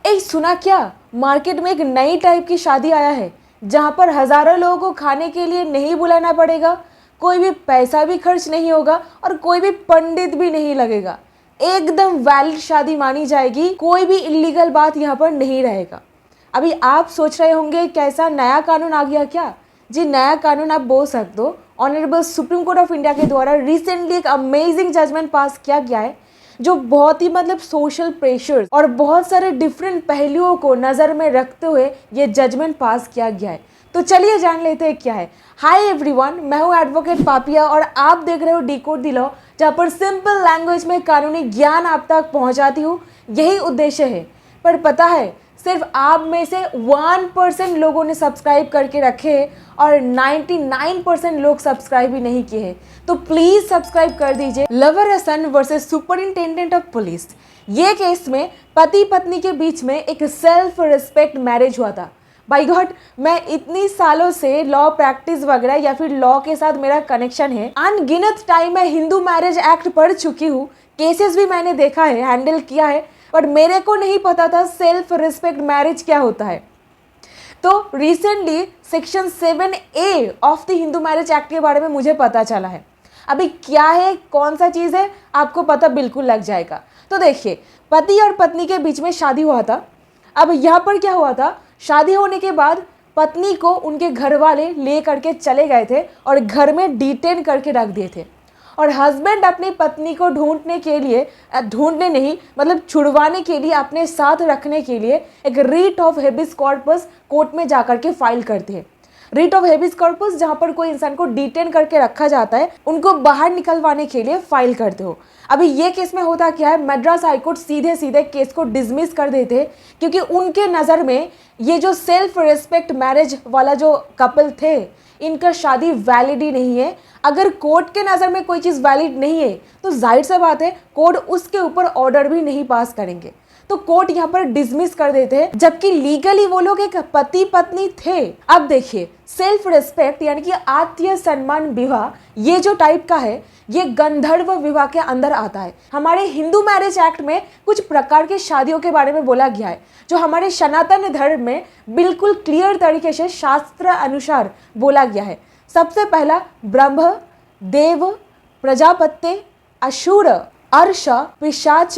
ए सुना क्या, मार्केट में एक नई टाइप की शादी आया है जहां पर हजारों लोगों को खाने के लिए नहीं बुलाना पड़ेगा, कोई भी पैसा भी खर्च नहीं होगा और कोई भी पंडित भी नहीं लगेगा। एकदम वैलिड शादी मानी जाएगी, कोई भी इलीगल बात यहाँ पर नहीं रहेगा। अभी आप सोच रहे होंगे कैसा नया कानून आ गया क्या? जी, नया कानून आप बोल सकते हो। Honourable supreme court of India के द्वारा रिसेंटली एक अमेजिंग जजमेंट पास किया गया है जो बहुत ही सोशल प्रेशर और बहुत सारे डिफरेंट पहलुओं को नज़र में रखते हुए ये जजमेंट पास किया गया है। तो चलिए जान लेते हैं क्या है। हाय एवरीवन, मैं हूँ एडवोकेट पापिया और आप देख रहे हो डिकोड द लॉ, जहाँ पर सिंपल लैंग्वेज में कानूनी ज्ञान आप तक पहुँचाती हूँ। यही उद्देश्य है। पर पता है, सिर्फ आप में से 1% लोगों ने सब्सक्राइब करके रखे हैं और 99% लोग सब्सक्राइब भी नहीं किए हैं। तो प्लीज सब्सक्राइब कर दीजिए। Lover Hasan versus superintendent of police, ये केस में पति पत्नी के बीच में एक सेल्फ रिस्पेक्ट मैरिज हुआ था। बाय गॉड, मैं इतनी सालों से लॉ प्रैक्टिस वगैरह या फिर लॉ के साथ मेरा कनेक्शन है, अनगिनत टाइम मैं हिंदू मैरिज एक्ट पढ़ चुकी हूँ, केसेस भी मैंने देखा है, हैंडल किया है, पर मेरे को नहीं पता था सेल्फ रिस्पेक्ट मैरिज क्या होता है। तो recently section 7A of the Hindu marriage act के बारे में मुझे पता चला है। अभी क्या है, कौन सा चीज़ है, आपको पता बिल्कुल लग जाएगा। तो देखिए, पति और पत्नी के बीच में शादी हुआ था। अब यहाँ पर क्या हुआ था, शादी होने के बाद पत्नी को उनके घर वाले ले करके चले गए थे और घर में डिटेन करके रख दिए थे। और हस्बैंड अपनी पत्नी को ढूंढने के लिए, ढूंढने नहीं मतलब छुड़वाने के लिए, अपने साथ रखने के लिए एक writ of habeas corpus court में जाकर के फाइल करते हैं। रीट ऑफ हेबिस कॉर्पस जहाँ पर कोई इंसान को डिटेन करके रखा जाता है, उनको बाहर निकलवाने के लिए फाइल करते हो। अभी ये केस में होता क्या है, मद्रास हाईकोर्ट सीधे सीधे केस को डिसमिस कर देते हैं क्योंकि उनके नज़र में ये जो सेल्फ रिस्पेक्ट मैरिज वाला जो कपल थे, इनका शादी वैलिड ही नहीं है। अगर कोर्ट के नज़र में कोई चीज़ वैलिड नहीं है तो जाहिर सी बात है कोर्ट उसके ऊपर ऑर्डर भी नहीं पास करेंगे। तो कोर्ट यहाँ पर डिसमिस कर देते हैं, जबकि लीगली वो लोग एक पति पत्नी थे। अब देखिए, सेल्फ रिस्पेक्ट यानी कि आत्मीय सम्मान विवाह, ये जो टाइप का है, ये गंधर्व विवाह के अंदर आता है। हमारे हिंदू मैरिज एक्ट में कुछ प्रकार की शादियों के बारे में बोला गया है जो हमारे सनातन धर्म में बिल्कुल क्लियर तरीके से शास्त्र अनुसार बोला गया है। सबसे पहला ब्रह्म, देव, प्रजापत्य, असुर, अर्ष, पिशाच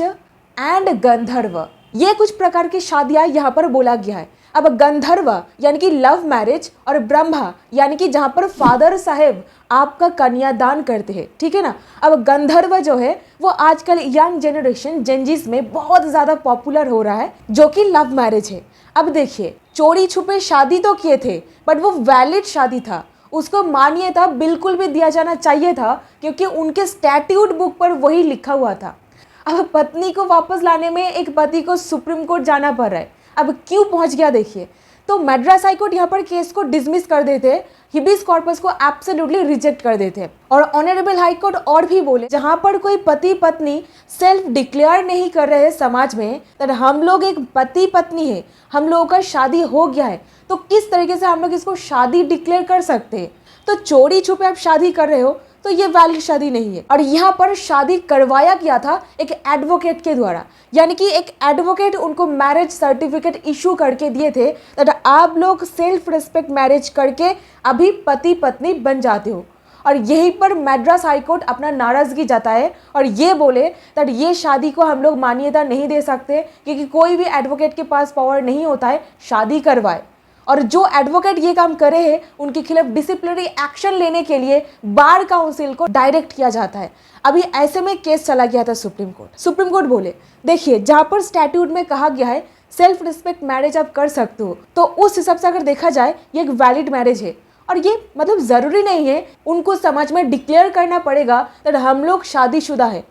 एंड गंधर्व, ये कुछ प्रकार की शादियां यहाँ पर बोला गया है। अब गंधर्व यानी कि लव मैरिज और ब्रह्मा यानी कि जहाँ पर फादर साहेब आपका कन्यादान करते हैं, ठीक है ना। अब गंधर्व जो है वो आजकल यंग जनरेशन जेंजीस में बहुत ज़्यादा पॉपुलर हो रहा है, जो कि लव मैरिज है। अब देखिए, चोरी छुपे शादी तो किए थे बट वो वैलिड शादी था, उसको मान्यता बिल्कुल भी दिया जाना चाहिए था क्योंकि उनके स्टैट्यूट बुक पर वही लिखा हुआ था। अब पत्नी को वापस लाने में एक पति को सुप्रीम कोर्ट जाना पड़ रहा है। अब क्यों पहुंच गया देखिए, तो मद्रास हाईकोर्ट यहाँ पर केस को डिसमिस कर देते हैं, हिबिस कॉर्पस को एब्सोल्युटली रिजेक्ट कर देते हैं। और ऑनरेबल हाईकोर्ट और भी बोले, जहाँ पर कोई पति पत्नी सेल्फ डिक्लेयर नहीं कर रहे हैं समाज में, तो हम लोग एक पति पत्नी है, हम लोगों का शादी हो गया है, तो किस तरीके से हम लोग इसको शादी डिक्लेयर कर सकते हैं। तो चोरी छुपे आप शादी कर रहे हो तो ये वैलिड शादी नहीं है। और यहाँ पर शादी करवाया गया था एक एडवोकेट के द्वारा, यानी कि एक एडवोकेट उनको मैरिज सर्टिफिकेट इशू करके दिए थे दैट आप लोग सेल्फ रिस्पेक्ट मैरिज करके अभी पति पत्नी बन जाते हो। और यहीं पर मद्रास हाईकोर्ट अपना नाराजगी जताए और ये बोले दैट ये शादी को हम लोग मान्यता नहीं दे सकते क्योंकि कोई भी एडवोकेट के पास पावर नहीं होता है शादी करवाए। और जो एडवोकेट ये काम करे हैं उनके खिलाफ डिसिप्लिनरी एक्शन लेने के लिए बार काउंसिल को डायरेक्ट किया जाता है। अभी ऐसे में केस चला गया था सुप्रीम कोर्ट। सुप्रीम कोर्ट बोले, देखिए जहाँ पर स्टैट्यूट में कहा गया है सेल्फ रिस्पेक्ट मैरिज आप कर सकते हो, तो उस हिसाब से अगर देखा जाए ये एक वैलिड मैरिज है। और ये मतलब ज़रूरी नहीं है उनको समाज में डिक्लेयर करना पड़ेगा कि हम लोग शादीशुदा है,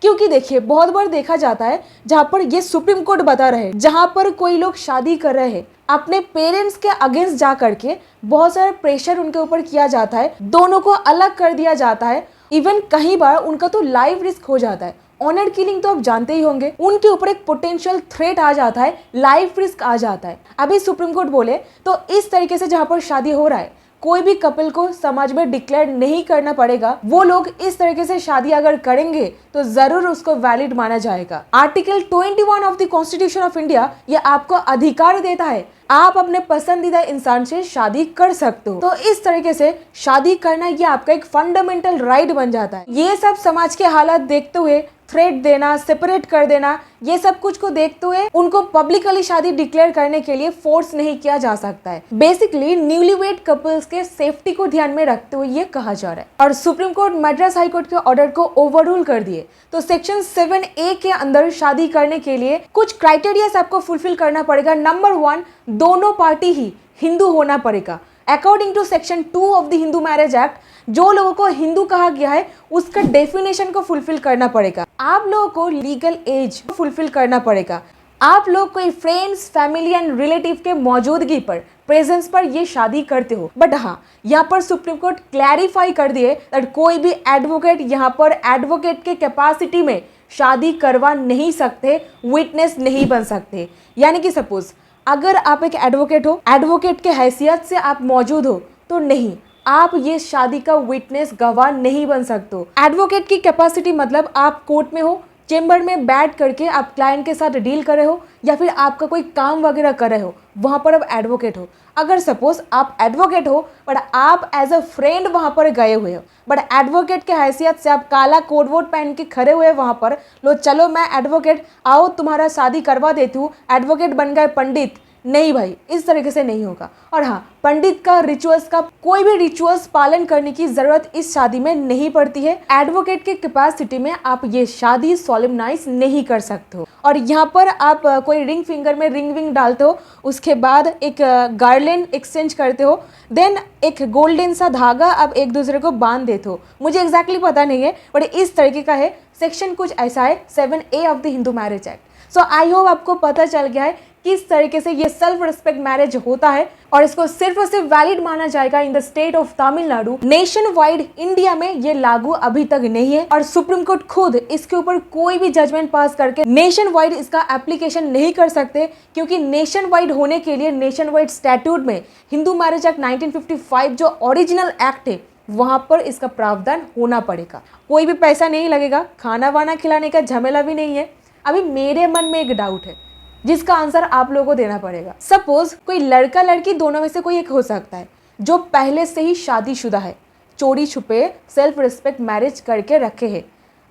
क्योंकि देखिए बहुत बार देखा जाता है जहाँ पर ये सुप्रीम कोर्ट बता रहे हैं, जहाँ पर कोई लोग शादी कर रहे हैं अपने पेरेंट्स के अगेंस्ट जा करके बहुत सारा प्रेशर उनके ऊपर किया जाता है, दोनों को अलग कर दिया जाता है, इवन कई बार उनका तो लाइफ रिस्क हो जाता है। ऑनर किलिंग तो आप जानते ही होंगे, उनके ऊपर एक पोटेंशियल थ्रेट आ जाता है, लाइफ रिस्क आ जाता है। अभी सुप्रीम कोर्ट बोले तो इस तरीके से जहाँ पर शादी हो रहा है कोई भी कपल को समाज में डिक्लेयर नहीं करना पड़ेगा। वो लोग इस तरीके से शादी अगर करेंगे तो जरूर उसको वैलिड माना जाएगा। Article 21 of the constitution of India ये आपको अधिकार देता है, आप अपने पसंदीदा इंसान से शादी कर सकते हो। तो इस तरीके से शादी करना ये आपका एक फंडामेंटल राइट बन जाता है। ये सब समाज के हालात देखते हुए थ्रेट देना, सेपरेट कर देना, ये सब कुछ को देखते हुए उनको पब्लिकली शादी डिक्लेयर करने के लिए फोर्स नहीं किया जा सकता है। बेसिकली न्यूलीवेड कपल्स के सेफ्टी को ध्यान में रखते हुए ये कहा जा रहा है। और supreme court Madras high court के ऑर्डर को ओवररूल कर दिए। तो सेक्शन 7A के अंदर शादी करने के लिए कुछ क्राइटेरिया आपको फुलफिल करना पड़ेगा। नंबर 1, दोनों पार्टी ही हिंदू होना पड़ेगा। According to section 2 of the Hindu marriage act, जो लोगों को हिंदू कहा गया है उसका डेफिनेशन को फुलफिल करना पड़ेगा। आप लोगों को लीगल एज फुलफिल करना पड़ेगा। आप लोग कोई फ्रेंड्स, फैमिली एंड रिलेटिव के मौजूदगी पर, प्रेजेंस पर ये शादी करते हो। बट हाँ, यहाँ पर सुप्रीम कोर्ट क्लैरिफाई कर दिए दैट कोई भी एडवोकेट यहाँ पर एडवोकेट के कैपेसिटी में शादी करवा नहीं सकते, विटनेस नहीं बन सकते। यानी कि सपोज अगर आप एक एडवोकेट हो, एडवोकेट के हैसियत से आप मौजूद हो, तो नहीं, आप ये शादी का विटनेस, गवाह नहीं बन सकते हो। एडवोकेट की कैपेसिटी मतलब आप कोर्ट में हो, चेंबर में बैठ करके आप क्लाइंट के साथ डील कर रहे हो या फिर आपका कोई काम वगैरह कर रहे हो, वहाँ पर आप एडवोकेट हो। अगर सपोज आप एडवोकेट हो बट आप एज अ फ्रेंड वहाँ पर गए हुए हो, बट एडवोकेट के हैसियत से आप काला कोट वोट पहन के खड़े हुए वहाँ पर, लो चलो मैं एडवोकेट, आओ तुम्हारा शादी करवा देती हूँ, एडवोकेट बन गए पंडित, नहीं भाई, इस तरीके से नहीं होगा। और हाँ, पंडित का, रिचुअल्स का, कोई भी रिचुअल्स पालन करने की जरूरत इस शादी में नहीं पड़ती है। एडवोकेट के कैपेसिटी में आप ये शादी सॉलेमनाइज नहीं कर सकते हो। और यहाँ पर आप कोई रिंग फिंगर में रिंग विंग डालते हो, उसके बाद एक गार्लैंड एक्सचेंज करते हो, देन एक गोल्डन सा धागा आप एक दूसरे को बांध देते हो। मुझे एग्जैक्टली पता नहीं है बट इस तरीके का है। सेक्शन कुछ ऐसा है 7A of the Hindu marriage act. So I hope आपको पता चल गया है किस तरीके से ये सेल्फ रिस्पेक्ट मैरिज होता है और इसको सिर्फ और सिर्फ वैलिड माना जाएगा in the state of Tamil Nadu. Nation wide India में ये लागू अभी तक नहीं है और सुप्रीम कोर्ट खुद इसके ऊपर कोई भी जजमेंट पास करके नेशन वाइड इसका एप्लीकेशन नहीं कर सकते, क्योंकि नेशन वाइड होने के लिए नेशन वाइड स्टैट्यूट में हिंदू मैरिज एक्ट 1955 जो ओरिजिनल एक्ट है वहां पर इसका प्रावधान होना पड़ेगा। कोई भी पैसा नहीं लगेगा, खाना वाना खिलाने का झमेला भी नहीं है। अभी मेरे मन में एक डाउट है जिसका आंसर आप लोगों को देना पड़ेगा। सपोज कोई लड़का लड़की दोनों में से कोई एक हो सकता है जो पहले से ही शादीशुदा है, चोरी छुपे सेल्फ रिस्पेक्ट मैरिज करके रखे हैं,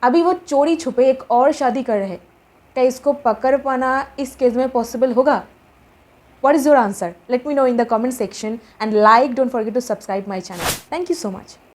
अभी वो चोरी छुपे एक और शादी कर रहे हैं, क्या इसको पकड़ पाना इस केस में पॉसिबल होगा? What is your answer? Let me know in the comment section and like, don't forget to subscribe my channel. Thank you so much.